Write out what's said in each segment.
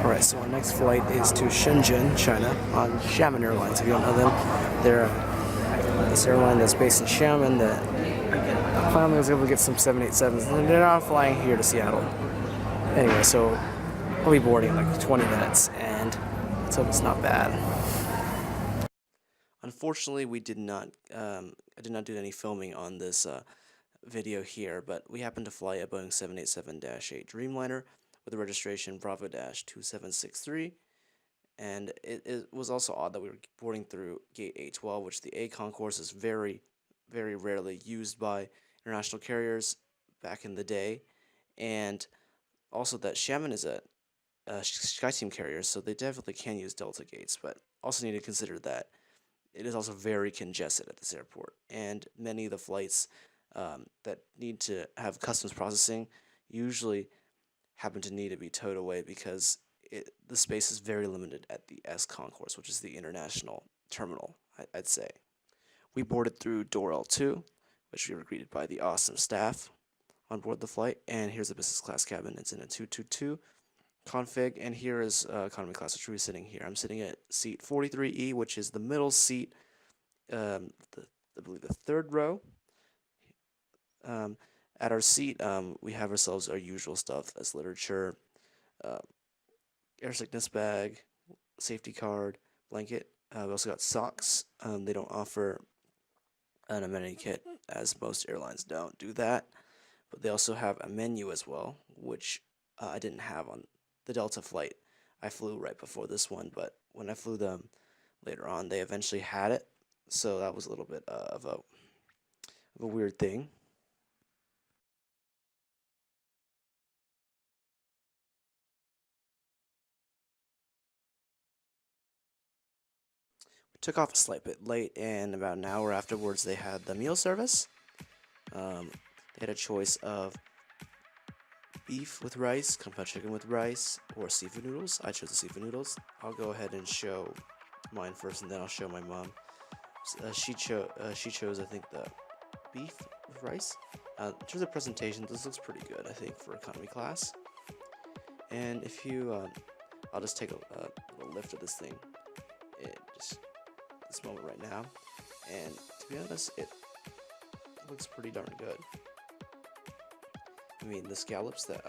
Alright, so our next flight is to Shenzhen, China, on Xiamen Airlines. If you don't know them, they're this airline that's based in Xiamen that finally was able to get some 787s, and they're not flying here to Seattle. Anyway, so I'll be boarding in like 20 minutes, and let's hope it's not bad. Unfortunately, I did not do any filming on this video here, but we happened to fly a Boeing 787-8 Dreamliner with the registration Bravo-2763, and it was also odd that we were boarding through gate A12, which the A concourse is very, very rarely used by international carriers back in the day, and also that Xiamen is a SkyTeam carrier, so they definitely can use Delta gates, but also need to consider that it is also very congested at this airport, and many of the flights that need to have customs processing usually happen to need to be towed away because the space is very limited at the S concourse, which is the international terminal, I'd say. We boarded through door L2, which we were greeted by the awesome staff on board the flight, and here's the business class cabin. It's in a 222 config, and here is economy class, which we're sitting here. I'm sitting at seat 43E, which is the middle seat, I believe the third row. At our seat, we have ourselves our usual stuff as literature, air sickness bag, safety card, blanket. We also got socks. They don't offer an amenity kit, as most airlines don't do that, but they also have a menu as well, which I didn't have on the Delta flight. I flew right before this one, but when I flew them later on, they eventually had it, so that was a little bit of a weird thing. Took off a slight bit late, and about an hour afterwards they had the meal service. They had a choice of beef with rice, kung pao chicken with rice, or seafood noodles. I chose the seafood noodles. I'll go ahead and show mine first, and then I'll show my mom. She chose I think the beef with rice. In terms of presentation, this looks pretty good, I think, for economy class. And if you, I'll just take a lift of this thing. This moment right now, and to be honest, it looks pretty darn good. I mean, the scallops that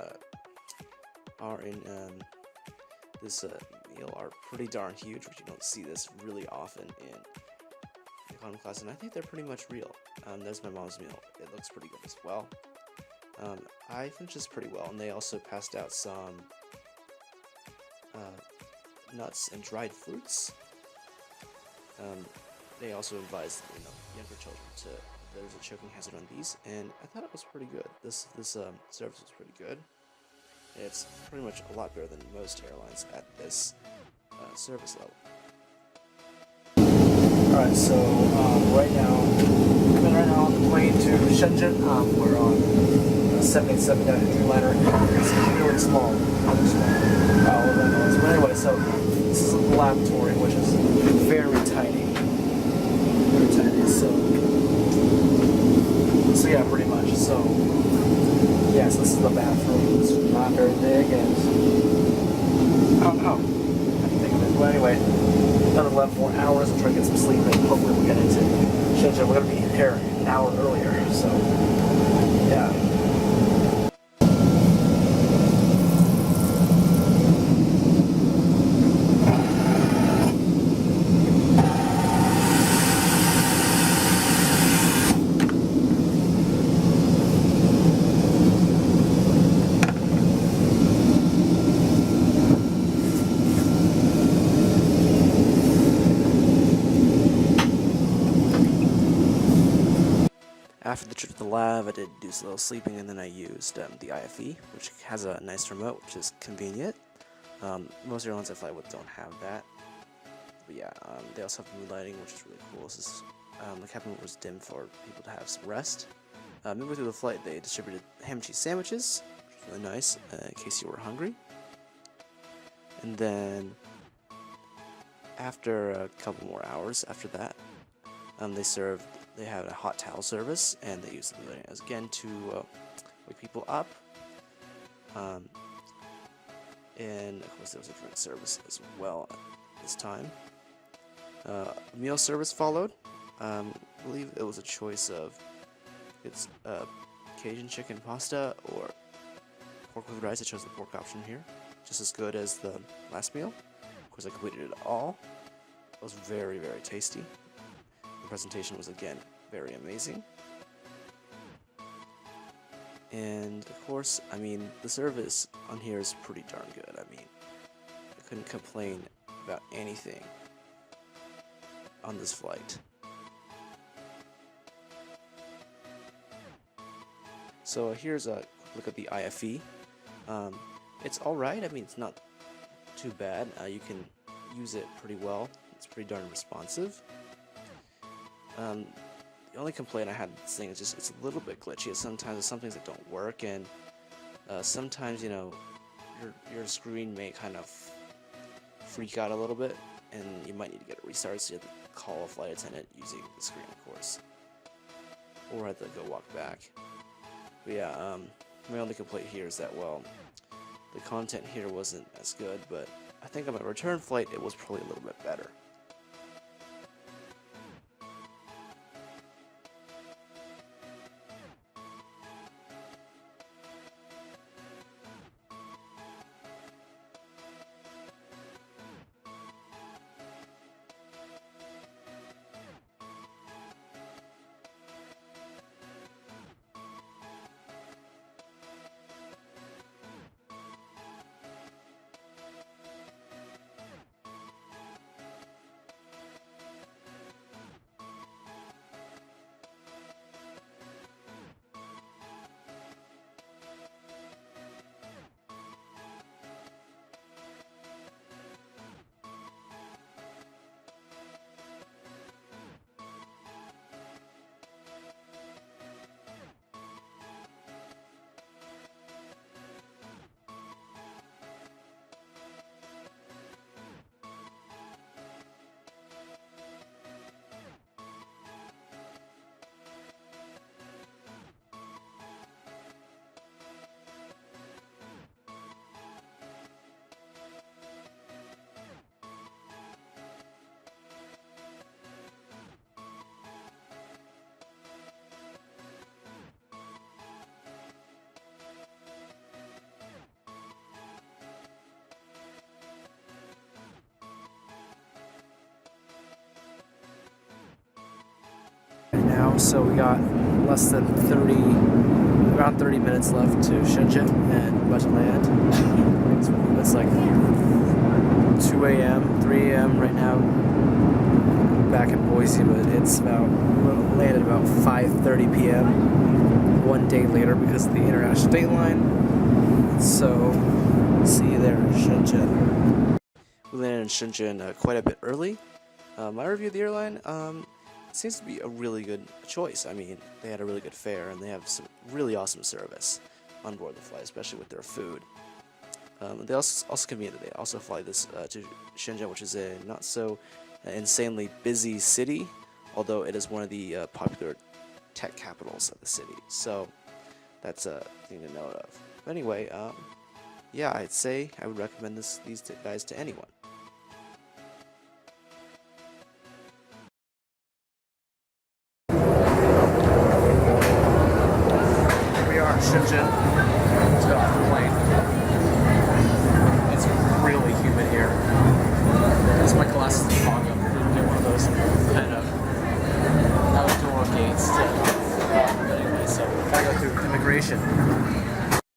are in this meal are pretty darn huge, which you don't see this really often in economy class, and I think they're pretty much real. There's my mom's meal. It looks pretty good as well. I finished this pretty well, and they also passed out some nuts and dried fruits. They also advised younger children to there's a choking hazard on these, and I thought it was pretty good. This service was pretty good. It's pretty much a lot better than most airlines at this service level. All right, so right now on the plane to Shenzhen. We're on 787 down to Dreamliner. It's really small, but anyway, so this is a lavatory, which is very tiny. So yeah, pretty much. So yes, this is the bathroom. It's not very big, and I don't know. I can think of it. Well, anyway, another 11 more hours. I'll try to get some sleep, and hopefully we'll get into Shenzhen. We're gonna be here an hour earlier. So yeah. After the trip to the lab, I did do a little sleeping, and then I used the IFE, which has a nice remote, which is convenient. Most airlines I fly with don't have that. But yeah, they also have mood lighting, which is really cool. This is, the cabin was dim for people to have some rest. Midway through the flight, they distributed ham and cheese sandwiches, which was really nice, in case you were hungry. And then, after a couple more hours after that, they had a hot towel service, and they used the again to wake people up. And of course there was a drink service as well at this time. Meal service followed. I believe it was a choice of it's Cajun chicken pasta or pork with rice. I chose the pork option here. Just as good as the last meal. Of course I completed it all. It was very, very tasty. The presentation was again very amazing. And of course, I mean, the service on here is pretty darn good. I mean, I couldn't complain about anything on this flight. So here's a quick look at the IFE. It's alright. I mean, it's not too bad. You can use it pretty well. It's pretty darn responsive. The only complaint I had with this thing is just it's a little bit glitchy. Sometimes there's some things that don't work, and sometimes, you know, your screen may kind of freak out a little bit, and you might need to get it restarted, so you have to call a flight attendant using the screen, of course, or have to go walk back. But yeah, my only complaint here is that, well, the content here wasn't as good, but I think on my return flight it was probably a little bit better. Now, so we got less than around 30 minutes left to Shenzhen and about to land. It's like 2 a.m., 3 a.m. right now back in Boise, but it's we'll land at about 5:30 p.m. one day later because of the international date line. So, see you there in Shenzhen. We landed in Shenzhen quite a bit early. My review of the airline, it seems to be a really good choice. I mean, they had a really good fare, and they have some really awesome service on board the flight, especially with their food. They also convenient that they also fly this to Shenzhen, which is a not so insanely busy city, although it is one of the popular tech capitals of the city. So that's a thing to note of. But anyway, yeah, I'd say I would recommend these guys to anyone. Shenzhen. Let's get off the plane. It's really humid here. That's my glasses to fog up. Didn't get one of those kind of outdoor gates to but anyway, so gotta go through immigration.